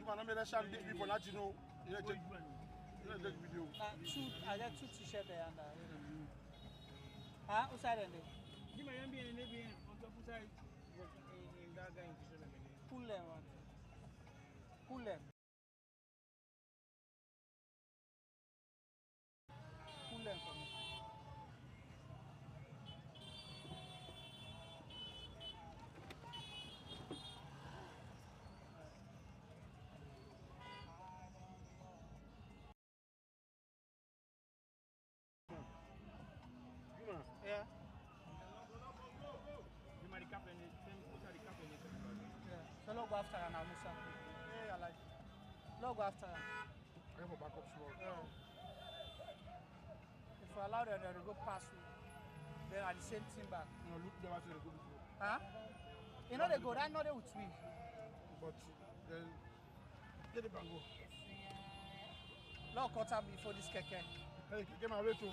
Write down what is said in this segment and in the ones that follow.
man, I'm gonna shout big people that you know. You take video. I got two t-shirts there and who's that? You might be in on top of side in that guy. Pull them one. Pull them. Pull them for me. Yeah. You might cap in it, yeah. So log after her now, Musa. Yeah, I like it. Log after her. I have a backup small. Yeah. If we allow them to go past you, then at the same team back. No, look, they actually go before. Huh? You know they go, that know they would swing. But then, get the bango. Log cut up before this keke. Hey, get my way to.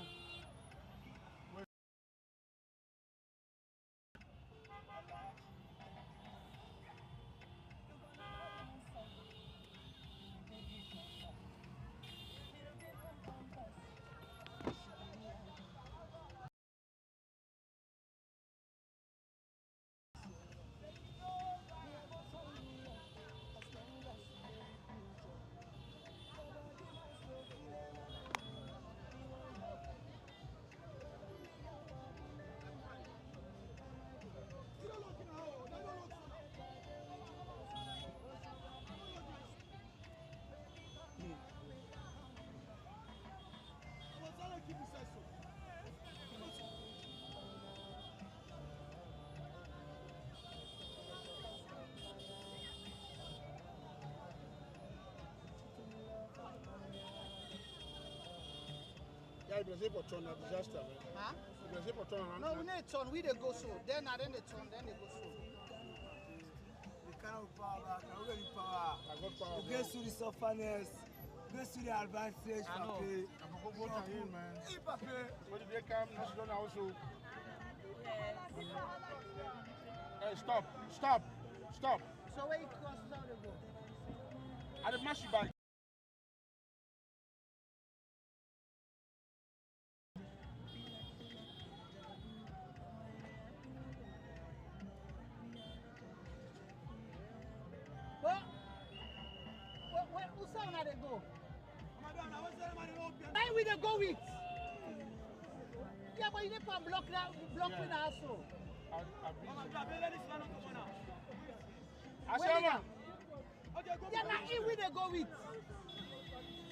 Yeah, it was able to turn a disaster, man. Huh? It was able to turn. No, we need to turn. We they go so. Then they turn. Then they go so. The kind of power, the really power. I got power. You get to the sufferness, get to the advantage, Pape. I'm going to go to him, man. Hey, Pape. When did they come? No, she don't also. Hey, stop. Stop. Stop. So where you cross down the go? I did mash you back. Who's saying how they go? Why will they go with? Yeah, but you need to block that, with the asshole. Yeah, now here will they go with?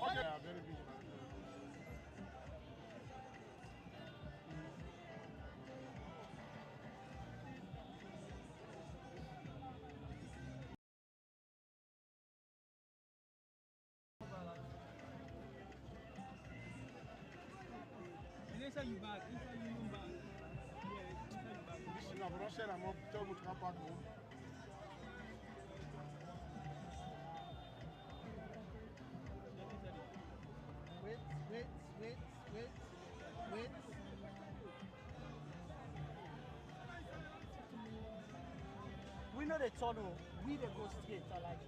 Okay, yeah, very busy. Inside you back, inside you back. Yeah, inside you back. This is not Russia, I'm up to the park. Wait. We know the tunnel. We they go straight. I like it.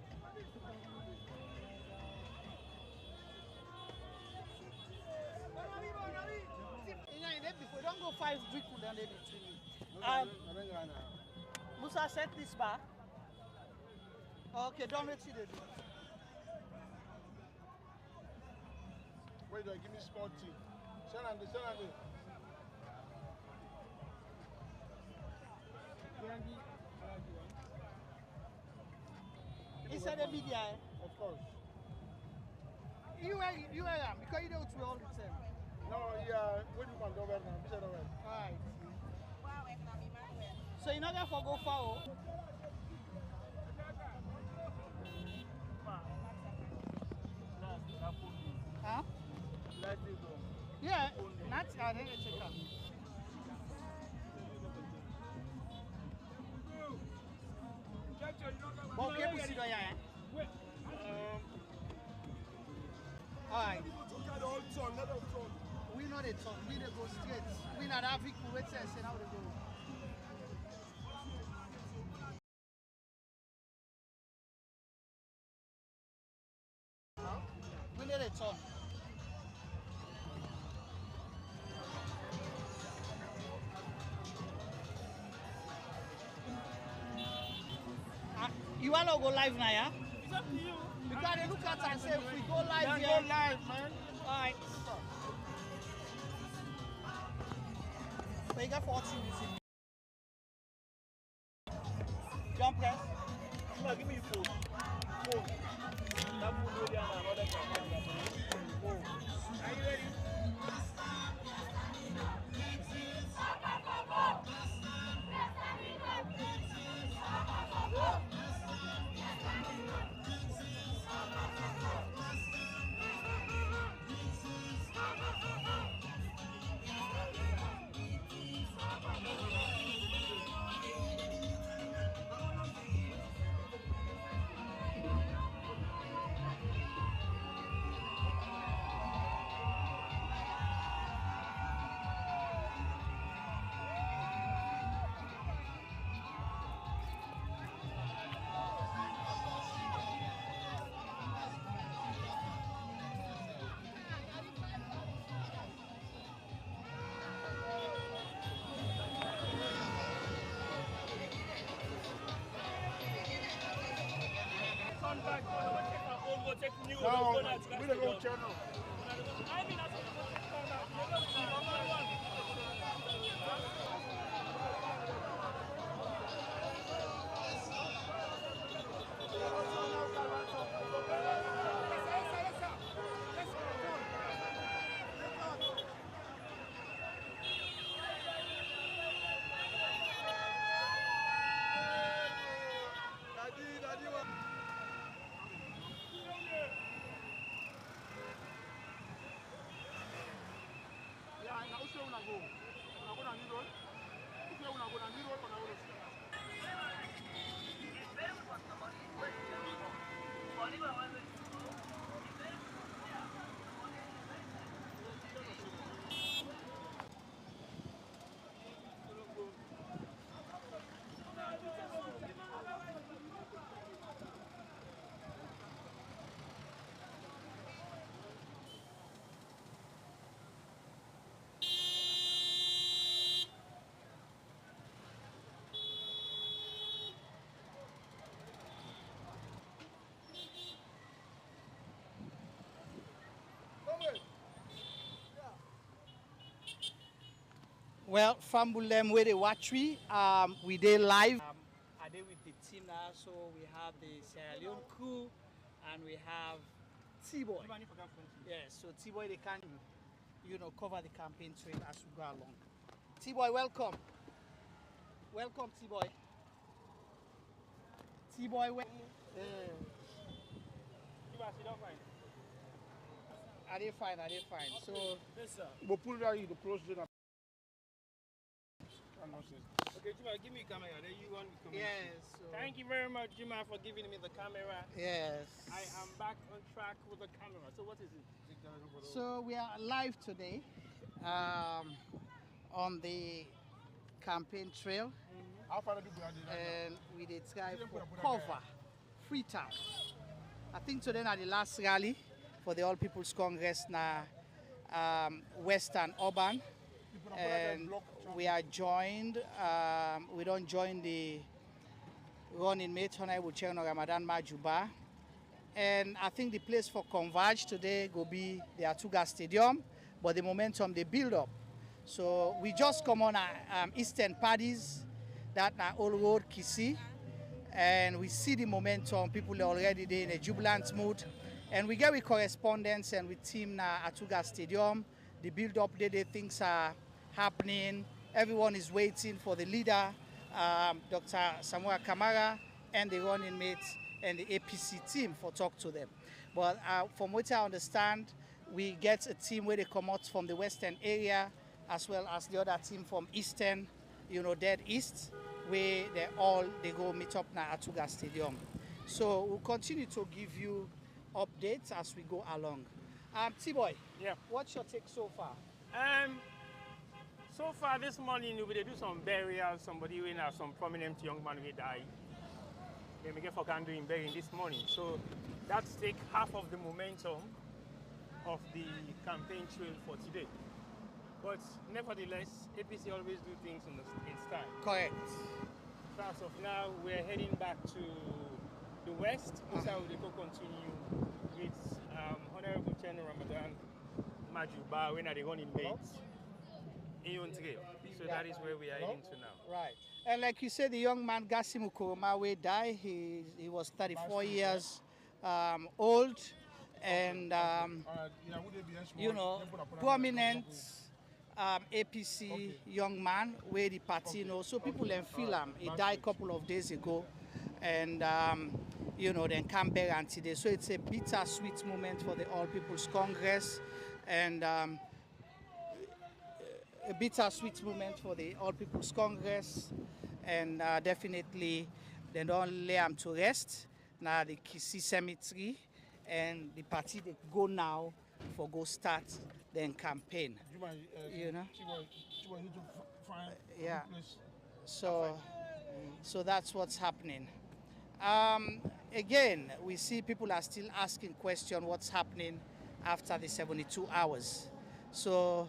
Before don't go 5 people then they between. Musa set this bar. Okay, don't wait till they do. Wait, give me spot team. Send on the. Inside the media, Of course. You are because you don't all the time. No, yeah, when you can go back now, Alright. So you're not going to go far? Huh? Yeah, that's how they check out. Okay, we see the alright. We know the turn. We dey go straight. We not have vehicle wait and say how they go. it's on. You want to go live now, yeah? It's up to you. Because they look at us and say, if we go live Then here. go live, man. Alright. So you got 40 minutes in. Jump press. Come give me your phone. Phone. That phone will be on another camera. Are you ready? No, we don't go channel. Well, Fambulem where they watch we did live. I did with the team now, so we have the Sierra Leone crew and we have T-Boy. Yes, so T-Boy they can, cover the campaign trail as we go along. T-Boy, welcome. Welcome, T-Boy. T-Boy, I did fine. So, We'll pull it out in the close dinner. Okay, Juma, give me a camera. Then you want the camera. yes. So, Thank you very much, Juma, for giving me the camera. yes. I am back on track with the camera. So what is it? So we are live today on the campaign trail, How far did you go? and we did try for cover Freetown. I think today is the last rally for the All People's Congress na Western Urban, and we are joined. We don't join the running mate Honai Wucheno Ramadan Majuba. And I think the place for converge today will be the Atuga Stadium, but the momentum they build up. So we just come on Eastern Paddies, that na Old Road Kisi, and we see the momentum. People are already there in a jubilant mood, and we get with correspondence and with team na Atuga Stadium. The build up there, things are happening. Everyone is waiting for the leader, Dr. Samuel Kamara, and the running mates and the APC team for talk to them. But from what I understand, we get a team where they come out from the western area, as well as the other team from eastern, dead east, where they go meet up now at Atuga Stadium. So we'll continue to give you updates as we go along. T-Boy, Yeah. what's your take so far? So far this morning we did do some burial. Somebody who have some prominent young man will die. Then we get for can do in burying this morning. So that's take half of the momentum. of the campaign trail for today. But nevertheless, APC always do things in style. Correct. So as of now, we're heading back to the west. Inside we will continue with Honorable General Ramadan Majuba when they running mates. So that is where we are heading to now. Right. And like you said, the young man Gassimu Koromawe died. He was 34 years old, and you know, prominent APC young man where the party, you know, so people then feel him. He died a couple of days ago, and you know, then come back and today. So it's a bittersweet moment for the All People's Congress, and a bittersweet moment for the All People's Congress, and definitely they don't lay them to rest. Now the Kisi Cemetery and the party they go now for go start then campaign. You know? Yeah. So that's what's happening. Again, we see people are still asking question what's happening after the 72 hours. So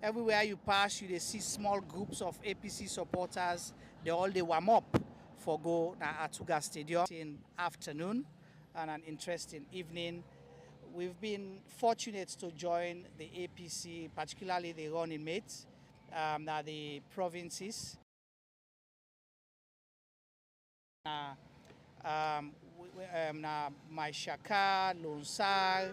everywhere you pass, you see small groups of APC supporters. They warm up for go at Atuga Stadium in afternoon and an interesting evening. We've been fortunate to join the APC, particularly the running mates, the provinces. Maishaka, Lonsar,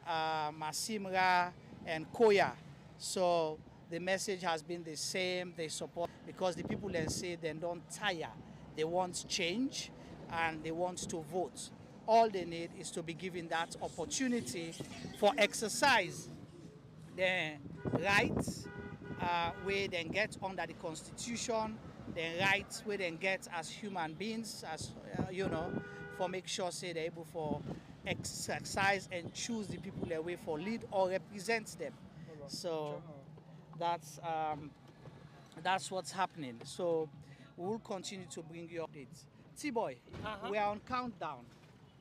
Masimra, and Koya. So the message has been the same. They support because the people then say they don't tire. They want change and they want to vote. All they need is to be given that opportunity for exercise their rights where they get under the Constitution, their rights where they get as human beings, as you know, for make sure say they're able for exercise and choose the people their way for lead or represent them. So that's what's happening. So we will continue to bring you updates. T-Boy, we are on countdown.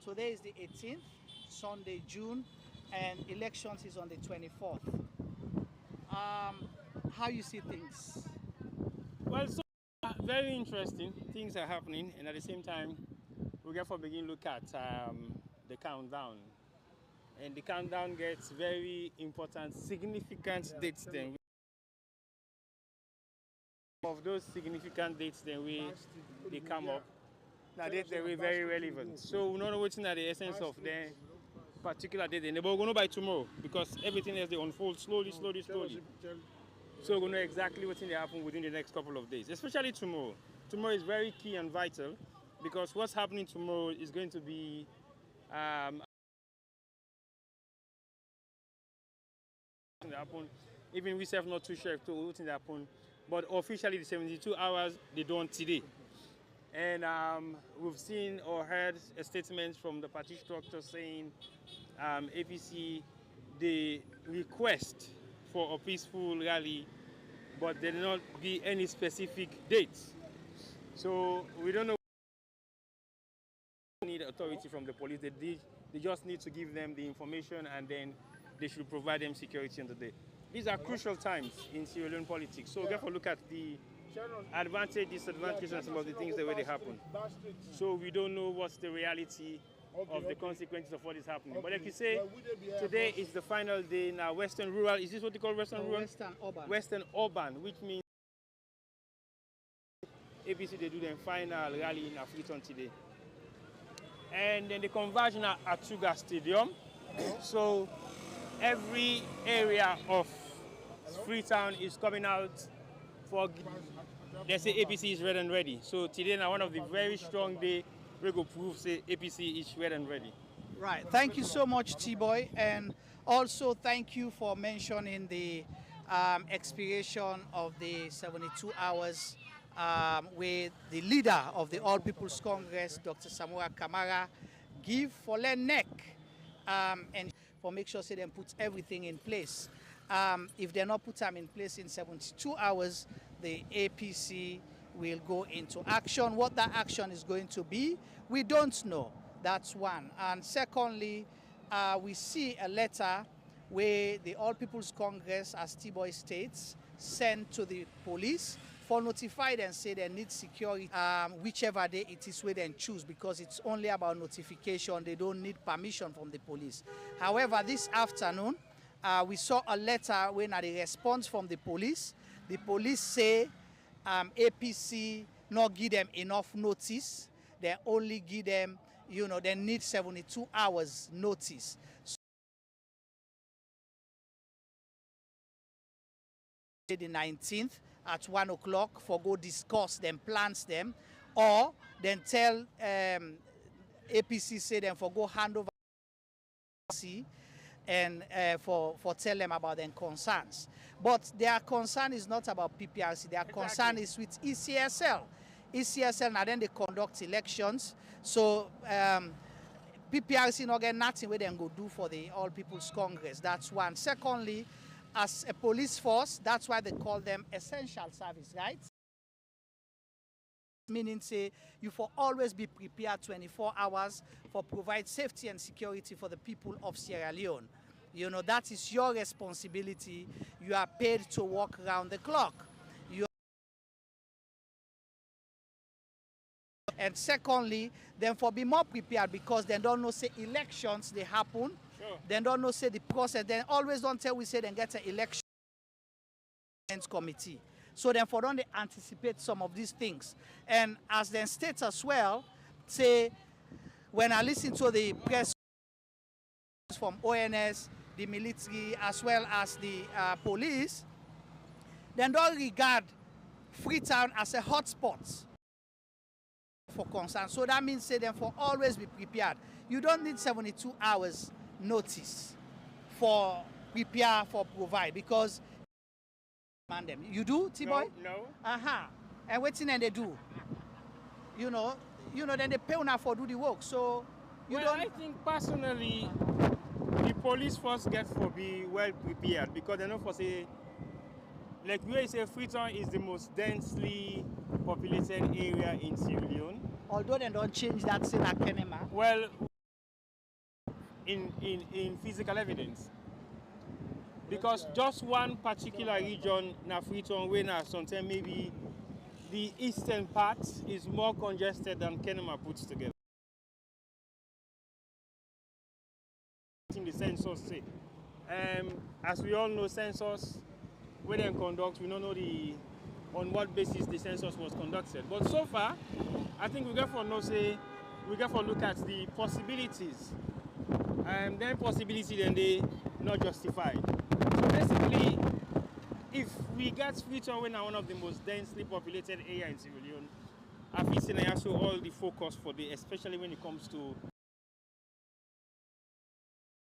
Today is the 18th, Sunday, June, and elections is on the 24th. How you see things? Well, so very interesting. Things are happening, and at the same time, we therefore begin look at the countdown. And the countdown gets very important, significant dates then. Of those significant dates then they come up. Now they were very relevant. So we're not waiting at the essence of the particular date. And we're going to by tomorrow because everything else they unfold slowly. So we're going to know exactly what's going to happen within the next couple of days, especially tomorrow. Tomorrow is very key and vital because what's happening tomorrow is going to be happen. Even we self not too sure if what's going to happen. But officially the 72 hours they don't today. And we've seen or heard a statement from the party structure saying APC, they request for a peaceful rally, but there did not be any specific dates. So we don't know. They need authority from the police. They just need to give them the information and then they should provide them security on the day. These are crucial times in Sierra Leone politics. So therefore look at the advantage, disadvantages, and some of the things the way they happen. So we don't know what's the reality of the consequences of what is happening. But like you say, today is the final day in Western Rural. Is this what they call Western Rural? Western Urban. Western Urban, which means APC they do their final rally in Afriton today. And then the conversion at Atuga Stadium. So every area of Freetown is coming out for, they say APC is ready and ready. So today now one of the very strong day we go prove say APC is ready and ready. Right. Thank you so much, T-Boy, and also thank you for mentioning the expiration of the 72 hours with the leader of the All People's Congress, Dr. Samuel Kamara, give for their neck and for make sure say they put everything in place. If they're not put them in place in 72 hours, the APC will go into action. What that action is going to be, we don't know. That's one. And secondly, we see a letter where the All People's Congress, as T-Boy states, sent to the police for notify them, say they need security, whichever day it is where they choose, because it's only about notification. They don't need permission from the police. However, this afternoon, we saw a letter when at the response from the police say APC not give them enough notice. They only give them, you know, they need 72 hours notice. The 19th at 1 o'clock for go discuss them, plans them, or then tell APC say them for go hand over and for tell them about their concerns. But their concern is not about PPRC. Their concern is with ECSL. ECSL now then they conduct elections. So PPRC not get nothing where they go do for the All People's Congress. That's one. Secondly, as a police force, that's why they call them essential service, right? Meaning say you for always be prepared 24 hours for provide safety and security for the people of Sierra Leone. You know, that is your responsibility. You are paid to work around the clock. And secondly, then for be more prepared, because they don't know say elections they happen. Sure. They don't know say the process. Then always don't tell we say then get an election committee. So then for don't they anticipate some of these things. And as then states as well, say when I listen to the press from ONS, the military, as well as the police, then don't regard Freetown as a hotspot for concern. So that means say then for always be prepared. You don't need 72 hours notice for prepare for provide, because man them. You do, T-Boy? No. And what's in they do? You know, then they pay enough for do the work. So you don't. I think personally the police force get for be well prepared, because they know for say, like we say, Freetown is the most densely populated area in Sierra Leone. Although they don't change that thing at Kenema. Well, in physical evidence. Because just one particular region, na Freetown, where na sometimes maybe the eastern part is more congested than Kenema puts together. In the census say, as we all know, census when they conduct, we don't know on what basis the census was conducted. But so far, I think we get for look at the possibilities. Then possibility then they not justified. So basically, if we get Freetown when one of the most densely populated area in Sierra Leone, I think it's also all the focus for especially when it comes to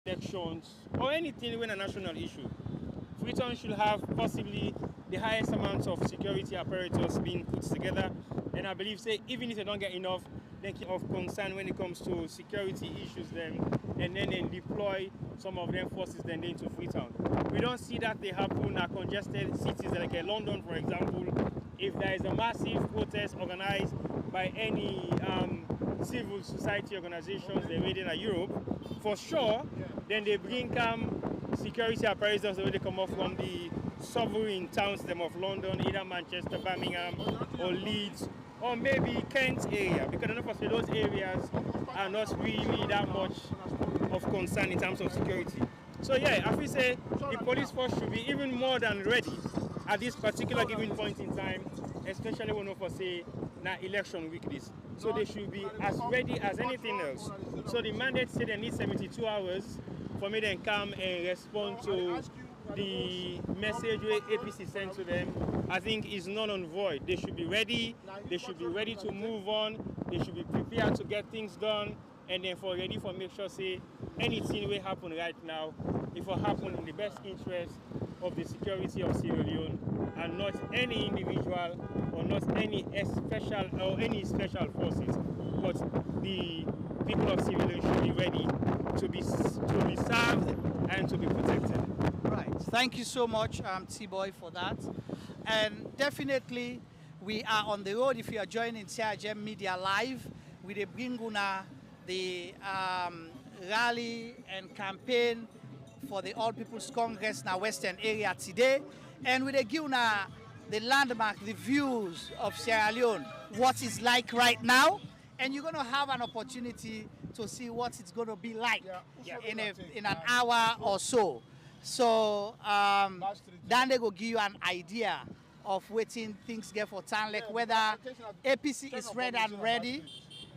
elections or anything when a national issue. Freetown should have possibly the highest amount of security apparatus being put together, and I believe say even if they don't get enough of concern when it comes to security issues and then deploy some of them forces then into Freetown. We don't see that they happen in congested cities like London, for example. If there is a massive protest organized by any civil society organizations they're waiting at Europe, for sure, then they bring security apparatus when they come off from the sovereign towns them of London, either Manchester, Birmingham, or Leeds, or maybe Kent area, because I know for those areas are not really that much of concern in terms of security. So yeah, I feel say the police force should be even more than ready at this particular given point in time, especially when we for say now election weekdays. So they should be as ready as anything else. So the mandate said they need 72 hours for me then come and respond to the message APC sent to them. I think is null and void. They should be ready. They should be ready to move on. They should be prepared to get things done, and then for ready for make sure say anything will happen right now, it will happen in the best interest of the security of Sierra Leone, and not any individual or not any special forces, but the people of Sierra Leone should be ready to be served and to be protected. Right. Thank you so much, T-Boy, for that. And definitely, we are on the road. If you are joining CRGM Media Live, we bring the rally and campaign for the All People's Congress in the Western area today. And we give now the landmark, the views of Sierra Leone, what it's like right now. And you're going to have an opportunity to see what it's going to be like in an hour or so. So then they will give you an idea of waiting things get for town, like whether APC is red and ready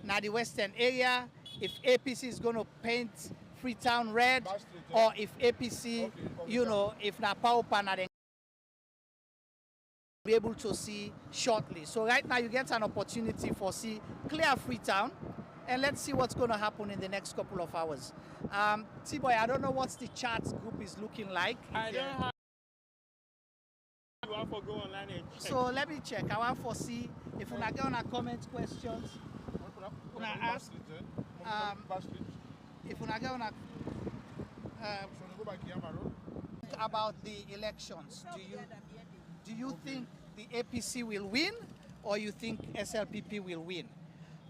now the Western area, if APC is going to paint Freetown red, or if APC, you know, if na power panel then be able to see shortly. So right now you get an opportunity for see clear Freetown, and let's see what's going to happen in the next couple of hours. T-Boy, I don't know what the chat group is looking like. I don't have. You want to go online and check. So let me check. I want to see if we get on a comment questions. When I ask, if we get on a about the elections, do you think the APC will win, or you think SLPP will win?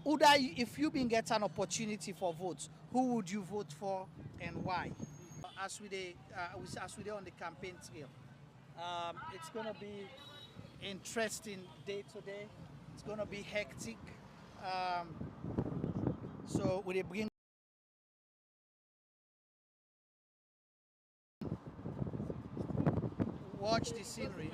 Uda, if you been get an opportunity for votes, who would you vote for and why? As we on the campaign trail, it's gonna be interesting day today. It's gonna be hectic. So we bring watch the scenery.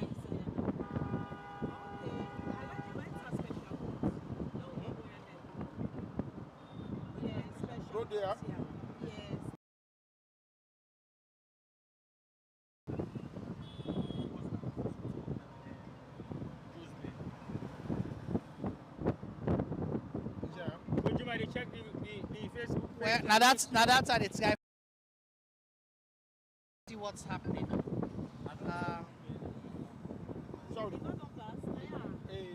Go there. Would you mind to check the Facebook page? Well, now that's at its guy. See what's happening. Sorry. Hey.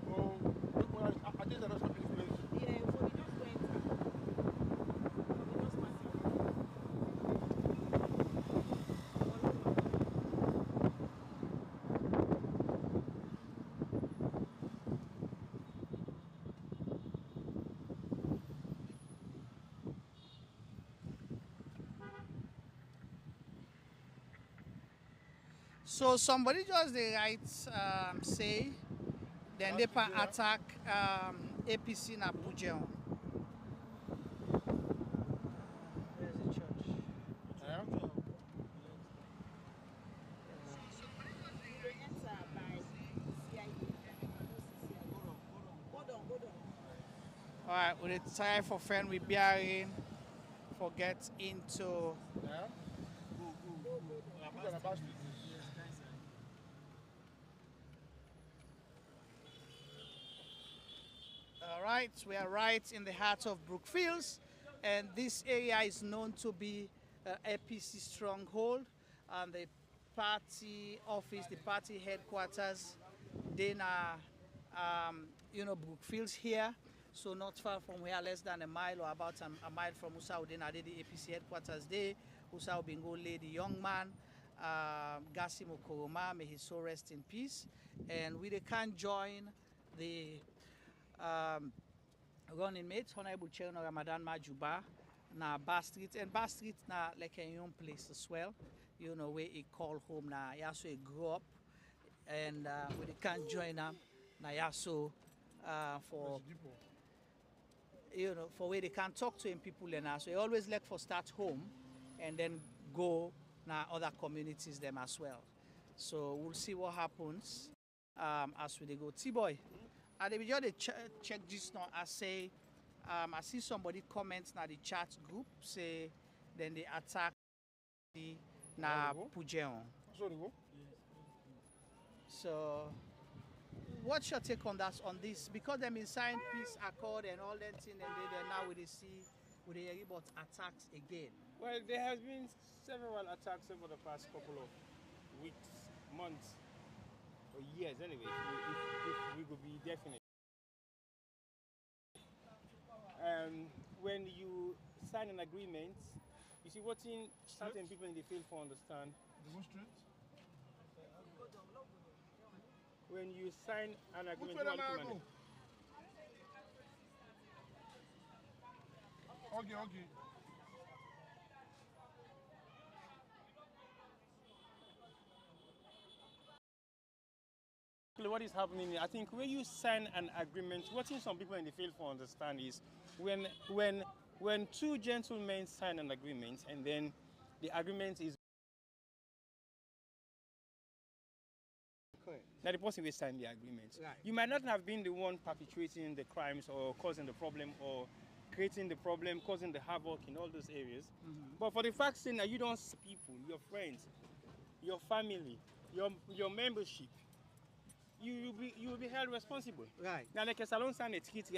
Oh, I think that's something place. So somebody just the right say, then they attack APC in Abuja. Where's the church? Yeah. All right, with the time for friend we bearing, forget into. Yeah. Go, go. All right, we are right in the heart of Brookfields, and this area is known to be APC stronghold, and the party office, the party headquarters, then you know, Brookfields here, so not far from here, less than a mile or about a mile from Usau, then I did the APC headquarters there. Usau Bingo lady, young man, Gassim Okoroma, may his soul rest in peace, and we can join the running mates, Honorable Chairman Ramadan Majuba, na Bar Street, and Bar Street na like a young place as well, you know, where he call home na yaso he grew up, and we can join him na yaso for, you know, for where they can talk to him people and so he always like for start home and then go na other communities them as well. So we'll see what happens as we go. T-Boy. And they just check this now. I say, I see somebody comments na the chat group say, then they attack the na Pujeon. So, what's your take on that? On this, because they been signed peace accord and all that thing, and they now we see hear about attacks again. Well, there has been several attacks over the past couple of weeks, months. Years anyway, if we could be definite. When you sign an agreement, you see what in certain people in the field for understand. When you sign an agreement, Okay. what is happening, I think when you sign an agreement, what some people in the field for understand is when two gentlemen sign an agreement and then the agreement is Correct. now the person will sign the agreement. Right. You might not have been the one perpetuating the crimes or causing the problem or creating the problem, causing the havoc in all those areas. But for the fact saying that you don't see people, your friends, your family, your membership, you will be held responsible. Right. Now, like a Salon signed a treaty,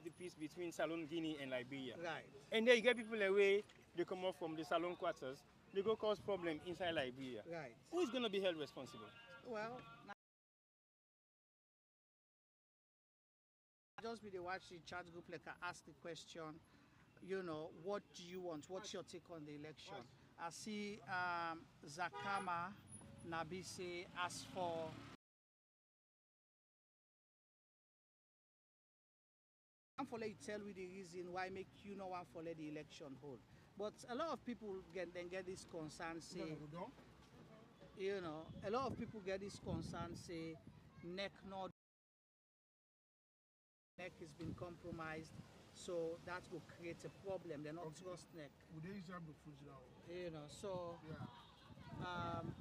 the peace between Salon, Guinea, and Liberia. Right. And then you get people away, they come off from the Salon quarters, they go cause problem inside Liberia. Right. Who is going to be held responsible? Well, just be the watch the chat group like I ask the question, you know, what do you want? What's your take on the election? I see Zakama Nabise asked for one for let you tell me the reason why make you know one for let the election hold. But a lot of people get this concern say, you know, a lot of people get this concern say neck has been compromised, so that will create a problem. They're not trust neck. You know, so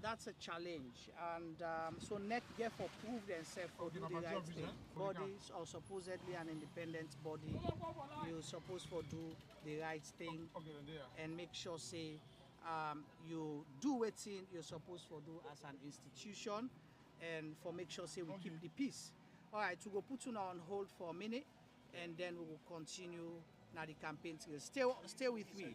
that's a challenge, and so NEC therefore proved themselves for do the right thing. Bodies are supposedly an independent body. You're supposed to do the right thing and make sure say you do what you're supposed to do as an institution, and for make sure say we keep the peace. All right, we go put you on hold for a minute, and then we will continue now the campaign. Stay with me.